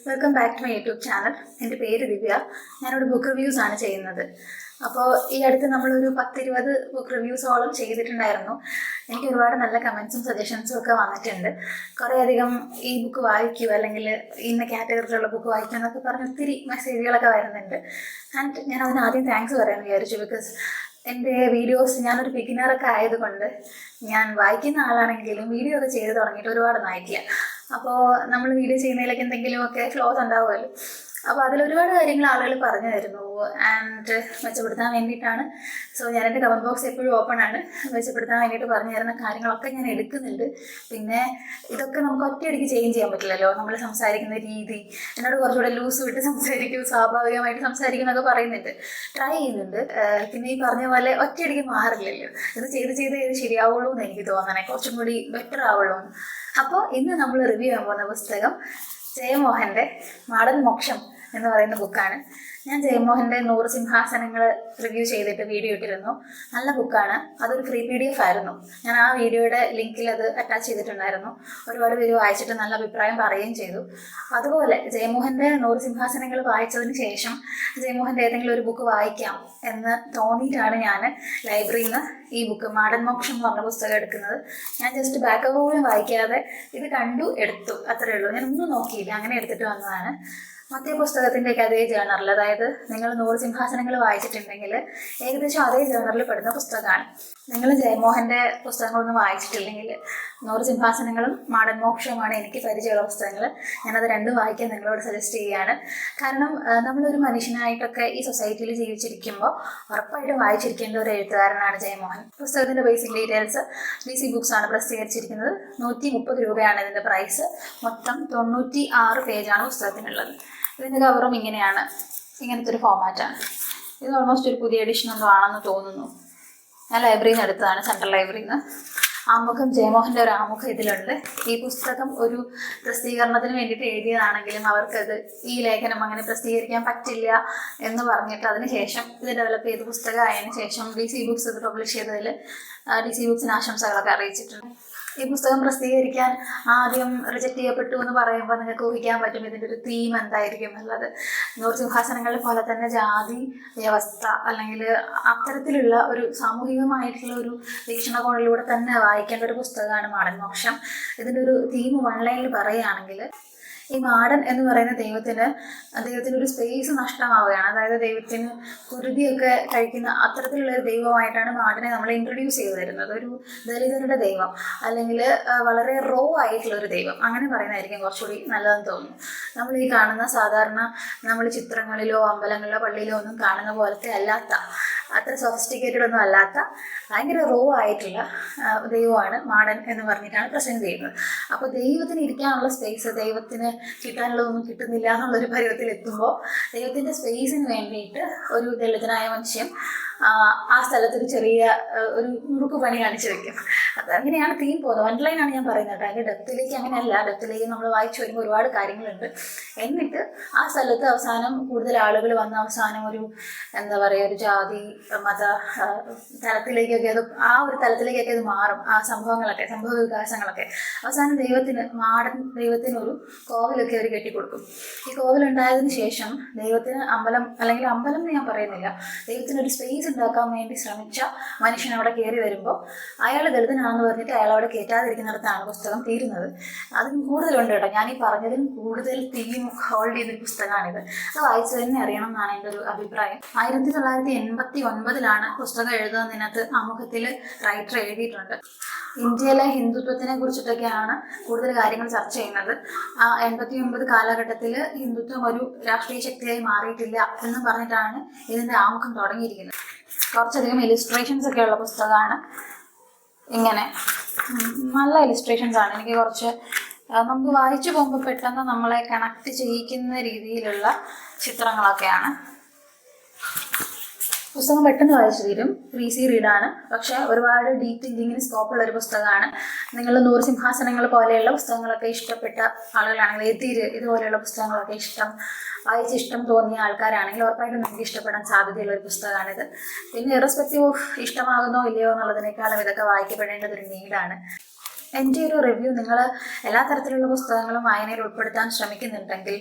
Welcome back to my YouTube channel. എൻ്റെ പേര് ദിവ്യ. ഞാനിവിടെ ബുക്ക് റിവ്യൂസ് ആണ് ചെയ്യുന്നത്. അപ്പോൾ ഈ അടുത്ത് നമ്മളൊരു 10-20 ബുക്ക് റിവ്യൂസോളം ചെയ്തിട്ടുണ്ടായിരുന്നു. എനിക്ക് ഒരുപാട് നല്ല കമൻസും സജഷൻസും ഒക്കെ വന്നിട്ടുണ്ട്. കുറേയധികം ഈ ബുക്ക് വായിക്കൂ അല്ലെങ്കിൽ ഇന്ന കാറ്റഗറിയിലുള്ള ബുക്ക് വായിക്കൂ എന്നൊക്കെ പറഞ്ഞ് ഒത്തിരി മെസ്സേജുകളൊക്കെ വരുന്നുണ്ട്. ആൻഡ് ഞാൻ അതിന് ആദ്യം താങ്ക്സ് പറയാമെന്ന് വിചാരിച്ചു. ബിക്കോസ് എൻ്റെ വീഡിയോസ് ഞാനൊരു ബിഗിനറൊക്കെ ആയതുകൊണ്ട് ഞാൻ വായിക്കുന്ന ആളാണെങ്കിലും വീഡിയോ ഒക്കെ ചെയ്ത് തുടങ്ങിയിട്ട് ഒരുപാട് നായിക്കില്ല. അപ്പോൾ നമ്മൾ വീഡിയോ ചെയ്യുന്നതിലൊക്കെ എന്തെങ്കിലുമൊക്കെ ഫ്ലോസ് ഉണ്ടാവുമല്ലോ. അപ്പോൾ അതിലൊരുപാട് കാര്യങ്ങൾ ആളുകൾ പറഞ്ഞു തരുന്നു ആൻഡ് മെച്ചപ്പെടുത്താൻ വേണ്ടിയിട്ടാണ്. സോ ഞാൻ എൻ്റെ കമൻറ്റ് ബോക്സ് എപ്പോഴും ഓപ്പൺ ആണ്. മെച്ചപ്പെടുത്താൻ വേണ്ടിയിട്ട് പറഞ്ഞു തരുന്ന കാര്യങ്ങളൊക്കെ ഞാൻ എടുക്കുന്നുണ്ട്. പിന്നെ ഇതൊക്കെ നമുക്ക് ഒറ്റയടിക്ക് ചേഞ്ച് ചെയ്യാൻ പറ്റില്ലല്ലോ. നമ്മൾ സംസാരിക്കുന്ന രീതി എന്നോട് കുറച്ചുകൂടെ ലൂസ് വിട്ട് സംസാരിക്കും, സ്വാഭാവികമായിട്ട് സംസാരിക്കും എന്നൊക്കെ പറയുന്നുണ്ട്, ട്രൈ ചെയ്യുന്നുണ്ട്. പിന്നെ ഈ പറഞ്ഞ പോലെ ഒറ്റയടിക്ക് മാറില്ലല്ലോ. ഇത് ചെയ്ത് ശരിയാവുള്ളൂ എന്ന് എനിക്ക് തോന്നണേ, കുറച്ചും കൂടി ബെറ്റർ ആവുള്ളൂ. അപ്പോൾ ഇന്ന് നമ്മൾ റിവ്യൂ ചെയ്യാൻ പോകുന്ന പുസ്തകം ജയമോഹൻ്റെ മാടൻ മോക്ഷം എന്ന് പറയുന്ന ബുക്കാണ്. ഞാൻ ജയമോഹൻ്റെ 100 സിംഹാസനങ്ങൾ റിവ്യൂ ചെയ്തിട്ട് വീഡിയോ ഇട്ടിരുന്നു. നല്ല ബുക്കാണ്. അതൊരു ഫ്രീ PDF ആയിരുന്നു. ഞാൻ ആ വീഡിയോയുടെ ലിങ്കിൽ അത് അറ്റാച്ച് ചെയ്തിട്ടുണ്ടായിരുന്നു. ഒരുപാട് പേര് വായിച്ചിട്ട് നല്ല അഭിപ്രായം പറയുകയും ചെയ്തു. അതുപോലെ ജയമോഹൻ്റെ 100 സിംഹാസനങ്ങൾ വായിച്ചതിന് ശേഷം ജയമോഹൻ്റെ ഏതെങ്കിലും ഒരു ബുക്ക് വായിക്കാം എന്ന് തോന്നിയിട്ടാണ് ഞാൻ ലൈബ്രറിയിൽ നിന്ന് ഈ ബുക്ക് മാടൻ മോക്ഷം എന്ന് പറഞ്ഞ പുസ്തകം എടുക്കുന്നത്. ഞാൻ ജസ്റ്റ് ബാക്കപ്പ് പോലും വായിക്കാതെ ഇത് കണ്ടു എടുത്തു, അത്രയേ ഉള്ളൂ. ഞാനൊന്നും നോക്കിയില്ല, അങ്ങനെ എടുത്തിട്ട് വന്നതാണ്. മറ്റേ പുസ്തകത്തിൻ്റെയൊക്കെ അതേ ജേണറിൽ, അതായത് നിങ്ങൾ 100 സിംഹാസനങ്ങൾ വായിച്ചിട്ടുണ്ടെങ്കിൽ ഏകദേശം അതേ ജേണറിൽ പെടുന്ന പുസ്തകമാണ്. നിങ്ങൾ ജയമോഹൻ്റെ പുസ്തകങ്ങളൊന്നും വായിച്ചിട്ടില്ലെങ്കിൽ 100 സിംഹാസനങ്ങളും മാടൻ മോക്ഷവുമാണ് എനിക്ക് പരിചയമുള്ള പുസ്തകങ്ങൾ. ഞാനത് രണ്ടും വായിക്കാൻ നിങ്ങളോട് സജസ്റ്റ് ചെയ്യുകയാണ്. കാരണം നമ്മളൊരു മനുഷ്യനായിട്ടൊക്കെ ഈ സൊസൈറ്റിയിൽ ജീവിച്ചിരിക്കുമ്പോൾ ഉറപ്പായിട്ടും വായിച്ചിരിക്കേണ്ട ഒരു എഴുത്തുകാരനാണ് ജയമോഹൻ. പുസ്തകത്തിൻ്റെ ബേസിക് ഡീറ്റെയിൽസ് DC ബുക്സ് ആണ് പ്രസിദ്ധീകരിച്ചിരിക്കുന്നത്. 130 രൂപയാണ് ഇതിൻ്റെ പ്രൈസ്. മൊത്തം 96 പേജാണ് പുസ്തകത്തിനുള്ളത്. ഇതിൻ്റെ കവറും ഇങ്ങനെയാണ്, ഇങ്ങനത്തെ ഒരു ഫോമാറ്റാണ്. ഇത് ഓൾമോസ്റ്റ് ഒരു പുതിയ എഡിഷൻ ഒന്നും ആണെന്ന് തോന്നുന്നു. ഞാൻ ലൈബ്രറിയിൽ നിന്ന് എടുത്തതാണ്, സെൻട്രൽ ലൈബ്രറിയിൽ നിന്ന്. ആമുഖം, ജയമോഹൻ്റെ ഒരു ആമുഖം ഇതിലുണ്ട്. ഈ പുസ്തകം ഒരു പ്രസിദ്ധീകരണത്തിന് വേണ്ടിയിട്ട് എഴുതിയതാണെങ്കിലും അവർക്കത് ഈ ലേഖനം അങ്ങനെ പ്രസിദ്ധീകരിക്കാൻ പറ്റില്ല എന്ന് പറഞ്ഞിട്ട് അതിന് ശേഷം ഇത് ഡെവലപ്പ് ചെയ്ത പുസ്തകമായതിനു ശേഷം DC ബുക്സ് ഇത് പബ്ലിഷ് ചെയ്തതിൽ DC ബുക്സിന് ആശംസകളൊക്കെ അറിയിച്ചിട്ടുണ്ട്. ഈ പുസ്തകം പ്രസിദ്ധീകരിക്കാൻ ആദ്യം റിജക്റ്റ് ചെയ്യപ്പെട്ടു എന്ന് പറയുമ്പോൾ നിങ്ങൾക്ക് ഊഹിക്കാൻ പറ്റും ഇതിൻ്റെ ഒരു തീം എന്തായിരിക്കും എന്നുള്ളത്. 100 സിംഹാസനങ്ങളെ പോലെ തന്നെ ജാതി വ്യവസ്ഥ അല്ലെങ്കിൽ അത്തരത്തിലുള്ള ഒരു സാമൂഹികമായിട്ടുള്ള ഒരു വീക്ഷണകോണിലൂടെ തന്നെ വായിക്കേണ്ട ഒരു പുസ്തകമാണ് മാടൻ മോക്ഷം. ഇതിൻ്റെ ഒരു തീം വൺ ലൈനിൽ പറയുകയാണെങ്കിൽ, ഈ മാടൻ എന്ന് പറയുന്ന അദ്ദേഹത്തിന് ഒരു സ്പേസ് നഷ്ടമാവുകയാണ്. അതായത് ദൈവത്തിന് കുരുതിയൊക്കെ കഴിക്കുന്ന അത്തരത്തിലുള്ള ഒരു ദൈവമായിട്ടാണ് മാടനെ നമ്മൾ ഇൻട്രൊഡ്യൂസ് ചെയ്തു തരുന്നത്. ഒരു ദലിതരുടെ ദൈവം, അല്ലെങ്കിൽ വളരെ റോ ആയിട്ടുള്ള ഒരു ദൈവം, അങ്ങനെ പറയുന്നതായിരിക്കും കുറച്ചുകൂടി നല്ലതെന്ന് തോന്നുന്നു. നമ്മൾ ഈ കാണുന്ന സാധാരണ നമ്മൾ ചിത്രങ്ങളിലോ അമ്പലങ്ങളിലോ പള്ളിയിലോ ഒന്നും കാണുന്ന പോലത്തെ അല്ലാത്ത, അത്ര സൊഫിസ്റ്റിക്കേറ്റഡ് ഒന്നും അല്ലാത്ത ഭയങ്കര റോ ആയിട്ടുള്ള ദൈവമാണ് മാടൻ എന്ന് പറഞ്ഞിട്ടാണ് പ്രസന്റ് ചെയ്യുന്നത്. അപ്പോൾ ദൈവത്തിന് ഇരിക്കാനുള്ള സ്പേസ്, ദൈവത്തിന് കിട്ടാനുള്ളതൊന്നും കിട്ടുന്നില്ല എന്നുള്ളൊരു പരുവത്തിൽ എത്തുമ്പോൾ ദൈവത്തിൻ്റെ സ്പേസിന് വേണ്ടിയിട്ട് ഒരു ദളിതനായ മനുഷ്യൻ ആ സ്ഥലത്തൊരു ചെറിയ ഒരു മുറുക്ക് പണി കാണിച്ചു വെക്കും. അതങ്ങനെയാണ് തീം പോകുന്നത്. വൺ ലൈനാണ് ഞാൻ പറയുന്നത് കേട്ടോ. അതിൻ്റെ ഡെപ്തിലേക്ക് അങ്ങനെയല്ല. ഡെപ്തിലേക്ക് നമ്മൾ വായിച്ചു വരുമ്പോൾ ഒരുപാട് കാര്യങ്ങളുണ്ട്. എന്നിട്ട് ആ സ്ഥലത്ത് അവസാനം കൂടുതൽ ആളുകൾ വന്ന് അവസാനം ഒരു എന്താ പറയുക, ഒരു ജാതി മത തലത്തിലേക്കൊക്കെ അത്, ആ ഒരു തലത്തിലേക്കൊക്കെ അത് മാറും. ആ സംഭവങ്ങളൊക്കെ, സംഭവ വികാസങ്ങളൊക്കെ അവസാനം മാടൻ ദൈവത്തിന് ഒരു കോവിലൊക്കെ അവർ കെട്ടിക്കൊടുക്കും. ഈ കോവിലുണ്ടായതിനു ശേഷം ദൈവത്തിന് അമ്പലം, അല്ലെങ്കിൽ അമ്പലം എന്ന് ഞാൻ പറയുന്നില്ല, ദൈവത്തിനൊരു സ്പേസ് ഉണ്ടാക്കാൻ വേണ്ടി ശ്രമിച്ച മനുഷ്യൻ അവിടെ കയറി വരുമ്പോൾ അയാൾ ദളിതനാണെന്ന് പറഞ്ഞിട്ട് അയാൾ അവിടെ കയറ്റാതിരിക്കുന്നിടത്താണ് പുസ്തകം തീരുന്നത്. അതിന് കൂടുതലുണ്ട് കേട്ടോ. ഞാൻ ഈ പറഞ്ഞതിനും കൂടുതൽ തീം ഹോൾഡ് ചെയ്തൊരു പുസ്തകമാണിത്. അത് വായിച്ചു തന്നെ അറിയണം എന്നാണ് എൻ്റെ ഒരു അഭിപ്രായം. 1989 പുസ്തകം എഴുതുന്നതിനകത്ത് ആമുഖത്തിൽ റൈറ്റർ എഴുതിയിട്ടുണ്ട്. ഇന്ത്യയിലെ ഹിന്ദുത്വത്തിനെ കുറിച്ചിട്ടൊക്കെയാണ് കൂടുതൽ കാര്യങ്ങൾ ചർച്ച ചെയ്യുന്നത്. 89 കാലഘട്ടത്തിൽ ഹിന്ദുത്വം ഒരു രാഷ്ട്രീയ ശക്തിയായി മാറിയിട്ടില്ല എന്ന് പറഞ്ഞിട്ടാണ് ഇതിൻ്റെ ആമുഖം തുടങ്ങിയിരിക്കുന്നത്. കുറച്ചധികം ഇലിസ്ട്രേഷൻസ് ഒക്കെ ഉള്ള പുസ്തകമാണ്. ഇങ്ങനെ നല്ല ഇലിസ്ട്രേഷൻസ് ആണ്. എനിക്ക് കുറച്ച് നമുക്ക് വായിച്ചു പോകുമ്പോൾ പെട്ടെന്ന് നമ്മളെ കണക്ട് ചെയ്യിക്കുന്ന രീതിയിലുള്ള ചിത്രങ്ങളൊക്കെയാണ്. പുസ്തകം പെട്ടെന്ന് വായിച്ചു തീരും. ഈസി റീഡാണ്. പക്ഷേ ഒരുപാട് ഡീപ്പ് തിങ്കിങ്ങിന് സ്കോപ്പുള്ള ഒരു പുസ്തകമാണ്. നിങ്ങൾ 100 സിംഹാസനങ്ങൾ പോലെയുള്ള പുസ്തകങ്ങളൊക്കെ ഇഷ്ടപ്പെട്ട ആളുകളാണെങ്കിൽ, ഇതുപോലെയുള്ള പുസ്തകങ്ങളൊക്കെ വായിച്ചിഷ്ടം തോന്നിയ ആൾക്കാരാണെങ്കിൽ ഉറപ്പായിട്ടും നിങ്ങൾക്ക് ഇഷ്ടപ്പെടാൻ സാധ്യതയുള്ള ഒരു പുസ്തകമാണിത്. പിന്നെ ഇറസ്പെക്റ്റീവ് ഓഫ് ഇഷ്ടമാകുന്നോ ഇല്ലയോ എന്നുള്ളതിനേക്കാളും ഇതൊക്കെ വായിക്കപ്പെടേണ്ടത് ഒരു നീഡാണ്. എൻ്റെ ഒരു റിവ്യൂ നിങ്ങൾ എല്ലാ തരത്തിലുള്ള പുസ്തകങ്ങളും വായനയിൽ ഉൾപ്പെടുത്താൻ ശ്രമിക്കുന്നുണ്ടെങ്കിൽ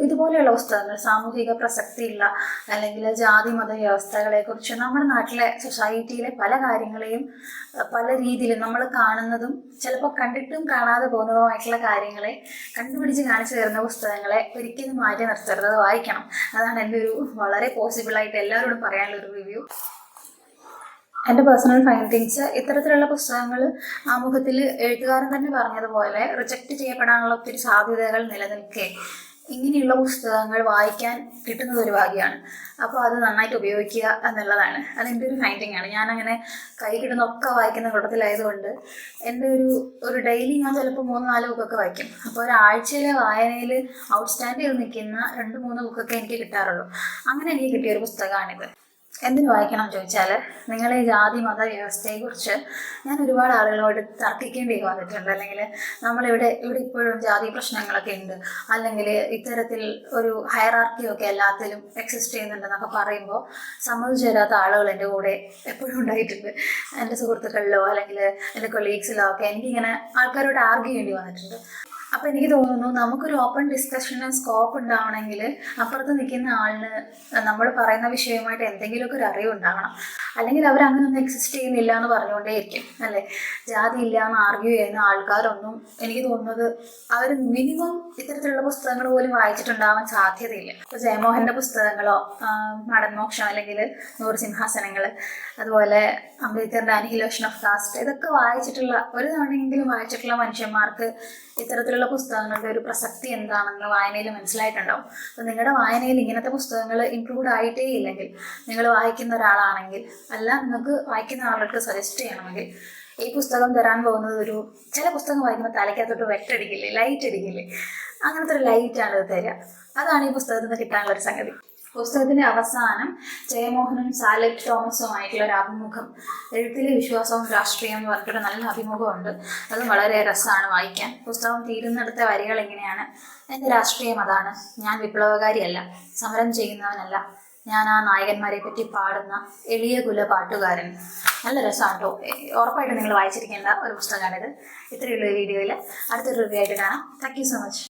ഇതുപോലെയുള്ള പുസ്തകങ്ങൾ, സാമൂഹിക പ്രസക്തിയുള്ള അല്ലെങ്കിൽ ജാതി മത വ്യവസ്ഥകളെക്കുറിച്ച് നമ്മുടെ നാട്ടിലെ സൊസൈറ്റിയിലെ പല കാര്യങ്ങളെയും പല രീതിയിലും നമ്മൾ കാണുന്നതും ചിലപ്പോൾ കണ്ടിട്ടും കാണാതെ പോകുന്നതുമായിട്ടുള്ള കാര്യങ്ങളെ കണ്ടുപിടിച്ച് കാണിച്ചു തരുന്ന പുസ്തകങ്ങളെ ഒരിക്കലും മാറ്റി നിർത്തരുത്, വായിക്കണം. അതാണ് എൻ്റെ ഒരു വളരെ പോസിബിളായിട്ട് എല്ലാവരോടും പറയാനുള്ളൊരു റിവ്യൂ. എൻ്റെ പേഴ്സണൽ ഫൈൻഡിങ്സ്, ഇത്തരത്തിലുള്ള പുസ്തകങ്ങൾ ആമുഖത്തിൽ എഴുത്തുകാരൻ തന്നെ പറഞ്ഞതുപോലെ റിജക്റ്റ് ചെയ്യപ്പെടാനുള്ള ഒത്തിരി സാധ്യതകൾ നിലനിൽക്കെ ഇങ്ങനെയുള്ള പുസ്തകങ്ങൾ വായിക്കാൻ കിട്ടുന്നത് ഒരു ഭാഗ്യമാണ്. അപ്പോൾ അത് നന്നായിട്ട് ഉപയോഗിക്കുക എന്നുള്ളതാണ് അതെൻ്റെ ഒരു ഫൈൻഡിങ് ആണ്. ഞാനങ്ങനെ കൈ കിട്ടുന്നൊക്കെ വായിക്കുന്ന കൂട്ടത്തിലായതുകൊണ്ട് എൻ്റെ ഒരു ഡെയിലി ഞാൻ ചിലപ്പോൾ 3-4 ബുക്കൊക്കെ വായിക്കും. അപ്പോൾ ഒരാഴ്ചയിലെ വായനയിൽ ഔട്ട്സ്റ്റാൻഡ് ചെയ്ത് നിൽക്കുന്ന 2-3 ബുക്കൊക്കെ എനിക്ക് കിട്ടാറുള്ളൂ. അങ്ങനെ എനിക്ക് കിട്ടിയൊരു പുസ്തകമാണിത്. എന്തിനു വായിക്കണം ചോദിച്ചാൽ, നിങ്ങളെ ജാതി മത വ്യവസ്ഥയെക്കുറിച്ച് ഞാൻ ഒരുപാട് ആളുകളോട് തർക്കിക്കേണ്ടി വന്നിട്ടുണ്ട്. അല്ലെങ്കിൽ ഇവിടെ ഇപ്പോഴും ജാതി പ്രശ്നങ്ങളൊക്കെ ഉണ്ട്, അല്ലെങ്കിൽ ഇത്തരത്തിൽ ഒരു ഹയറാർക്കിയൊക്കെ എല്ലാത്തിലും എക്സിസ്റ്റ് ചെയ്യുന്നുണ്ടെന്നൊക്കെ പറയുമ്പോൾ സമ്മതിച്ചു തരാത്ത ആളുകൾ എൻ്റെ കൂടെ എപ്പോഴും ഉണ്ടായിട്ടുണ്ട്. എൻ്റെ സുഹൃത്തുക്കളിലോ അല്ലെങ്കിൽ എൻ്റെ കൊളീഗ്സിലോ ഒക്കെ എനിക്കിങ്ങനെ ആൾക്കാരോട് ആർഗ്യൂ ചെയ്യേണ്ടി വന്നിട്ടുണ്ട്. അപ്പോൾ എനിക്ക് തോന്നുന്നു നമുക്കൊരു ഓപ്പൺ ഡിസ്കഷന് സ്കോപ്പ് ഉണ്ടാവണമെങ്കിൽ അപ്പുറത്ത് നിൽക്കുന്ന ആളിന് നമ്മൾ പറയുന്ന വിഷയവുമായിട്ട് എന്തെങ്കിലുമൊക്കെ ഒരു അറിവ് ഉണ്ടാവണം. അല്ലെങ്കിൽ അവരങ്ങനൊന്നും എക്സിസ്റ്റ് ചെയ്യുന്നില്ല എന്ന് പറഞ്ഞുകൊണ്ടേയിരിക്കും, അല്ലേ? ജാതി ഇല്ല എന്ന് ആർഗ്യൂ ചെയ്യുന്ന ആൾക്കാരൊന്നും എനിക്ക് തോന്നുന്നത് അവർ മിനിമം ഇത്തരത്തിലുള്ള പുസ്തകങ്ങൾ പോലും വായിച്ചിട്ടുണ്ടാവാൻ സാധ്യതയില്ല. ഇപ്പോൾ ജയമോഹൻ്റെ പുസ്തകങ്ങളോ മടന്മോക്ഷം അല്ലെങ്കിൽ 100 സിംഹാസനങ്ങൾ, അതുപോലെ അംബേദ്കറിൻ്റെ അനിഹിലേഷൻ ഓഫ് കാസ്റ്റ്, ഇതൊക്കെ വായിച്ചിട്ടുള്ള ഒരു തവണയെങ്കിലും വായിച്ചിട്ടുള്ള മനുഷ്യന്മാർക്ക് ഇത്തരത്തിലുള്ള പുസ്തകങ്ങളുടെ ഒരു പ്രസക്തി എന്താണെന്ന് വായനയിൽ മനസ്സിലായിട്ടുണ്ടാവും. അപ്പോൾ നിങ്ങളുടെ വായനയിൽ ഇങ്ങനത്തെ പുസ്തകങ്ങൾ ഇൻക്ലൂഡ് ആയിട്ടേ ഇല്ലെങ്കിൽ, നിങ്ങൾ വായിക്കുന്ന ഒരാളാണെങ്കിൽ, അല്ല നിങ്ങൾക്ക് വായിക്കുന്ന ആളുകൾക്ക് സജസ്റ്റ് ചെയ്യണമെങ്കിൽ ഈ പുസ്തകം തരാൻ പോകുന്നത് ചില പുസ്തകം വായിക്കുമ്പോൾ തലയ്ക്കകത്തോട്ട് വെട്ടടിക്കില്ലേ, ലൈറ്റ് അടിക്കില്ലേ, അങ്ങനത്തെ ഒരു ലൈറ്റാണ് ഇത് തരിക. അതാണ് ഈ പുസ്തകത്തിൽ നിന്ന് കിട്ടാനുള്ളൊരു സംഗതി. പുസ്തകത്തിൻ്റെ അവസാനം ജയമോഹനും സാലറ്റ് തോമസുമായിട്ടുള്ള ഒരു അഭിമുഖം, എഴുത്തിലെ വിശ്വാസവും രാഷ്ട്രീയം എന്ന് പറഞ്ഞിട്ടൊരു നല്ല അഭിമുഖമുണ്ട്. അത് വളരെ രസമാണ് വായിക്കാൻ. പുസ്തകം തീരുന്നിടത്ത വരികൾ എങ്ങനെയാണ്: എൻ്റെ രാഷ്ട്രീയം അതാണ്, ഞാൻ വിപ്ലവകാരിയല്ല, സമരം ചെയ്യുന്നവനല്ല, ഞാൻ ആ നായകന്മാരെ പറ്റി പാടുന്ന എളിയ കുല പാട്ടുകാരൻ. നല്ല രസമാണ് കേട്ടോ. ഉറപ്പായിട്ട് നിങ്ങൾ വായിച്ചിരിക്കേണ്ട ഒരു പുസ്തകമാണിത്. ഇത്രയുള്ള വീഡിയോയിൽ അടുത്തൊരു റിവ്യൂ ആയിട്ട് കാണാം. Thank you so much.